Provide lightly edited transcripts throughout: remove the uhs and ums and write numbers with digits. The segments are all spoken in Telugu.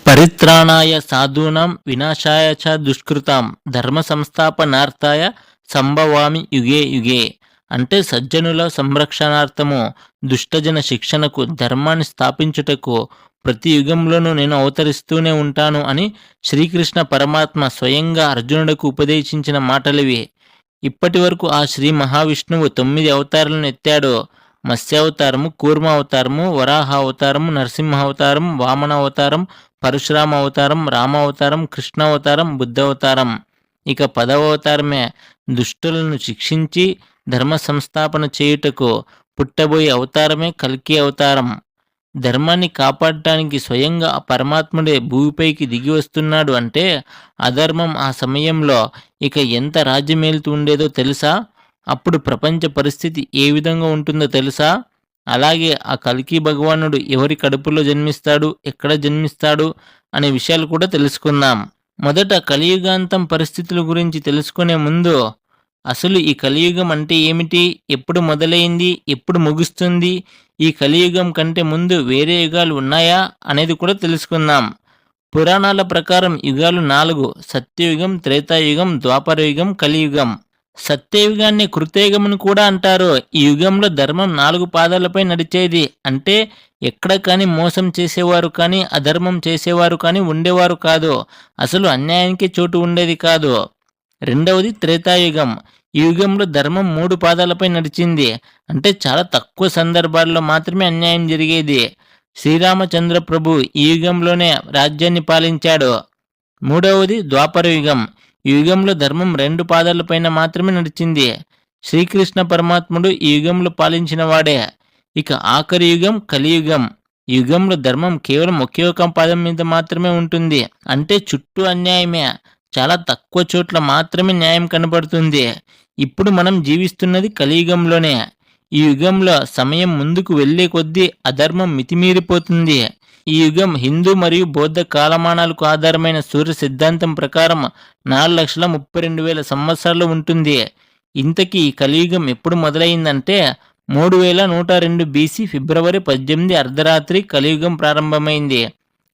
పరిత్రాణాయ సాధూనాం వినాశాయ చ దుష్కృతాం ధర్మ సంస్థాపనార్థాయ సంభవామి యుగే యుగే. అంటే సజ్జనుల సంరక్షణార్థము, దుష్టజన శిక్షణకు, ధర్మాన్ని స్థాపించుటకు ప్రతి యుగంలోనూ నేను అవతరిస్తూనే ఉంటాను అని శ్రీకృష్ణ పరమాత్మ స్వయంగా అర్జునుడికి ఉపదేశించిన మాటలివి. ఇప్పటి వరకు ఆ శ్రీ మహావిష్ణువు 9 అవతారాలను ఎత్తాడు. మత్స్యావతారము, కూర్మ అవతారము, వరాహ అవతారము, నరసింహ అవతారం, వామన అవతారం, పరశురామ అవతారం, రామ అవతారం, కృష్ణ అవతారం, బుద్ధ అవతారం. ఇక 10వ అవతారమే దుష్టులను శిక్షించి ధర్మ సంస్థాపన చేయుటకు పుట్టబోయే అవతారమే కల్కి అవతారం. ధర్మాన్ని కాపాడటానికి స్వయంగా ఆ పరమాత్ముడే భూమిపైకి దిగి వస్తున్నాడు అంటే అధర్మం ఆ సమయంలో ఇక ఎంత రాజ్యమేలుతూ ఉండేదో తెలుసా? అప్పుడు ప్రపంచ పరిస్థితి ఏ విధంగా ఉంటుందో తెలుసా? అలాగే ఆ కల్కి భగవానుడు ఎవరి కడుపులో జన్మిస్తాడు, ఎక్కడ జన్మిస్తాడు అనే విషయాలు కూడా తెలుసుకుందాం. మొదట కలియుగాంతం పరిస్థితుల గురించి తెలుసుకునే ముందు అసలు ఈ కలియుగం అంటే ఏమిటి, ఎప్పుడు మొదలైంది, ఎప్పుడు ముగుస్తుంది, ఈ కలియుగం కంటే ముందు వేరే యుగాలు ఉన్నాయా అనేది కూడా తెలుసుకుందాం. పురాణాల ప్రకారం యుగాలు 4: సత్యయుగం, త్రేతాయుగం, ద్వాపరయుగం, కలియుగం. సత్యయుగాన్ని కృతయుగమును కూడా అంటారు. ఈ యుగంలో ధర్మం 4 పాదాలపై నడిచేది. అంటే ఎక్కడ కానీ మోసం చేసేవారు కానీ, అధర్మం చేసేవారు కానీ ఉండేవారు కాదు. అసలు అన్యాయానికి చోటు ఉండేది కాదు. రెండవది త్రేతాయుగం. ఈ యుగంలో ధర్మం 3 పాదాలపై నడిచింది. అంటే చాలా తక్కువ సందర్భాల్లో మాత్రమే అన్యాయం జరిగేది. శ్రీరామచంద్ర ప్రభు ఈ యుగంలోనే రాజ్యాన్ని పాలించాడు. మూడవది ద్వాపరయుగం. ఈ యుగంలో ధర్మం 2 పాదాలపైన మాత్రమే నడిచింది. శ్రీకృష్ణ పరమాత్ముడు ఈ యుగంలో పాలించిన వాడే. ఇక ఆఖరి యుగం కలియుగం. ఈ యుగంలో ధర్మం కేవలం ఒకే ఒక పాదం మీద మాత్రమే ఉంటుంది. అంటే చుట్టూ అన్యాయమే, చాలా తక్కువ చోట్ల మాత్రమే న్యాయం కనబడుతుంది. ఇప్పుడు మనం జీవిస్తున్నది కలియుగంలోనే. ఈ యుగంలో సమయం ముందుకు వెళ్లే కొద్దీ అధర్మం మితిమీరిపోతుంది. ఈ యుగం హిందూ మరియు బౌద్ధ కాలమానాలకు ఆధారమైన సూర్య సిద్ధాంతం ప్రకారం 4,32,000 సంవత్సరాలు ఉంటుంది. ఇంతకీ ఈ కలియుగం ఎప్పుడు మొదలైందంటే 3102 బీసీ ఫిబ్రవరి 18 అర్ధరాత్రి కలియుగం ప్రారంభమైంది.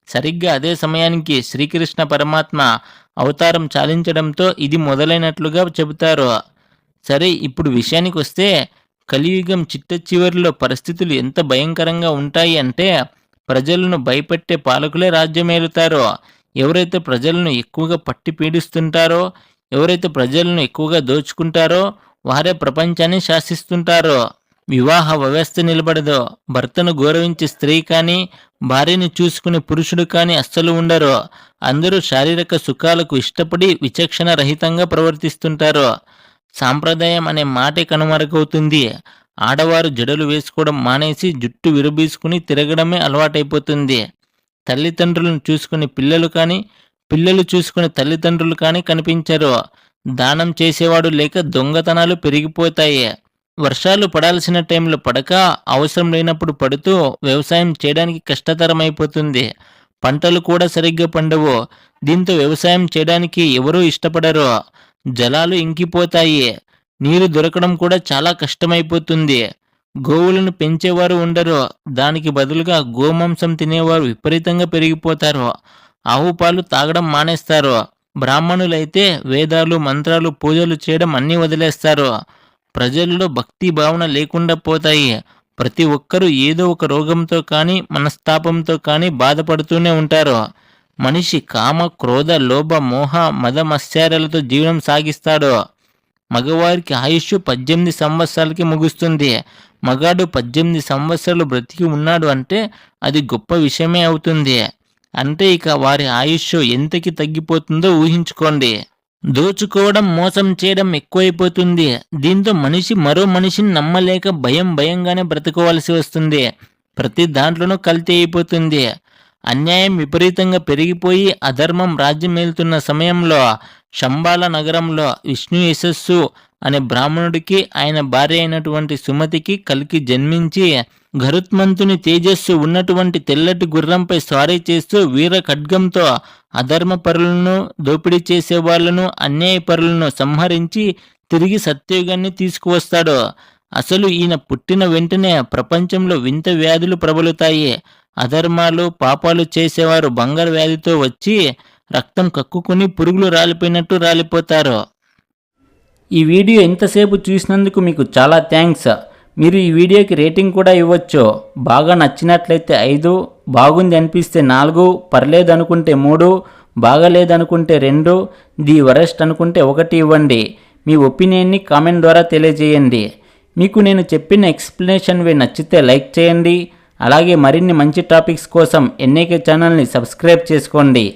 సరిగ్గా అదే సమయానికి శ్రీకృష్ణ పరమాత్మ అవతారం చాలించడంతో ఇది మొదలైనట్లుగా చెబుతారు. సరే, ఇప్పుడు విషయానికి వస్తే కలియుగం చిట్ట చివరిలో పరిస్థితులు ఎంత భయంకరంగా ఉంటాయి అంటే ప్రజలను భయపెట్టే పాలకులే రాజ్యమేలుతారో. ఎవరైతే ప్రజలను ఎక్కువగా పట్టి పీడిస్తుంటారో, ఎవరైతే ప్రజలను ఎక్కువగా దోచుకుంటారో వారే ప్రపంచాన్ని శాసిస్తుంటారో. వివాహ వ్యవస్థ నిలబడదో. భర్తను గౌరవించే స్త్రీ కానీ, భార్యను చూసుకునే పురుషుడు కానీ అస్సలు ఉండరు. అందరూ శారీరక సుఖాలకు ఇష్టపడి విచక్షణ రహితంగా ప్రవర్తిస్తుంటారు. సాంప్రదాయం అనే మాటే కనుమరుగవుతుంది. ఆడవారు జడలు వేసుకోవడం మానేసి జుట్టు విరబీసుకుని తిరగడమే అలవాటైపోతుంది. తల్లిదండ్రులను చూసుకునే పిల్లలు కానీ, పిల్లలు చూసుకునే తల్లిదండ్రులు కానీ కనిపించరు. దానం చేసేవాడు లేక దొంగతనాలు పెరిగిపోతాయి. వర్షాలు పడాల్సిన టైంలో పడక, అవసరం లేనప్పుడు పడుతూ వ్యవసాయం చేయడానికి కష్టతరమైపోతుంది. పంటలు కూడా సరిగ్గా పండవు. దీంతో వ్యవసాయం చేయడానికి ఎవరూ ఇష్టపడరు. జలాలు ఇంకిపోతాయి. నీరు దొరకడం కూడా చాలా కష్టమైపోతుంది. గోవులను పెంచేవారు ఉండరు. దానికి బదులుగా గోమాంసం తినేవారు విపరీతంగా పెరిగిపోతారు. ఆవు పాలు తాగడం మానేస్తారు. బ్రాహ్మణులైతే వేదాలు, మంత్రాలు, పూజలు చేయడం అన్నీ వదిలేస్తారు. ప్రజల్లో భక్తి భావన లేకుండా పోతాయి. ప్రతి ఒక్కరూ ఏదో ఒక రోగంతో కానీ, మనస్తాపంతో కానీ బాధపడుతూనే ఉంటారు. మనిషి కామ, క్రోధ, లోభ, మోహ, మద మత్సర్యాలతో జీవనం సాగిస్తాడు. మగవారికి ఆయుష్ 18 సంవత్సరాలకి ముగుస్తుంది. మగాడు 18 సంవత్సరాలు బ్రతికి ఉన్నాడు అంటే అది గొప్ప విషయమే అవుతుంది. అంటే ఇక వారి ఆయుష్ ఎంతకి తగ్గిపోతుందో ఊహించుకోండి. దోచుకోవడం, మోసం చేయడం ఎక్కువైపోతుంది. దీంతో మనిషి మరో మనిషిని నమ్మలేక భయంగానే బ్రతుకోవాల్సి వస్తుంది. ప్రతి దాంట్లోనూ కల్తీ అయిపోతుంది. అన్యాయం విపరీతంగా పెరిగిపోయి అధర్మం రాజ్యమేలుతున్న సమయంలో శంబాల నగరంలో విష్ణు యశస్సు అనే బ్రాహ్మణుడికి ఆయన భార్య అయినటువంటి సుమతికి కల్కి జన్మించి గరుత్మంతుని తేజస్సు ఉన్నటువంటి తెల్లటి గుర్రంపై స్వారీ చేస్తూ వీర ఖడ్గంతో అధర్మ పరులను, దోపిడీ చేసే వాళ్లను, అన్యాయ పరులను సంహరించి తిరిగి సత్యయుగాన్ని తీసుకువస్తాడు. అసలు ఈయన పుట్టిన వెంటనే ప్రపంచంలో వింత వ్యాధులు ప్రబలుతాయి. అధర్మాలు పాపాలు చేసేవారు బంగారు వ్యాధితో వచ్చి రక్తం కక్కుకొని పురుగులు రాలిపోయినట్టు రాలిపోతారు. ఈ వీడియో ఇంతసేపు చూసినందుకు మీకు చాలా థ్యాంక్స్. మీరు ఈ వీడియోకి రేటింగ్ కూడా ఇవ్వచ్చు. బాగా నచ్చినట్లయితే 5, బాగుంది అనిపిస్తే 4, పర్లేదు అనుకుంటే 3, బాగలేదనుకుంటే 2, ది వరెస్ట్ అనుకుంటే 1 ఇవ్వండి. మీ ఒపీనియన్ని కామెంట్ ద్వారా తెలియజేయండి. మీకు నేను చెప్పిన ఎక్స్ప్లెనేషన్ నచ్చితే లైక్ చేయండి. అలాగే మరిన్ని మంచి టాపిక్స్ కోసం ఎన్ఏకే ఛానల్ని సబ్స్క్రైబ్ చేసుకోండి.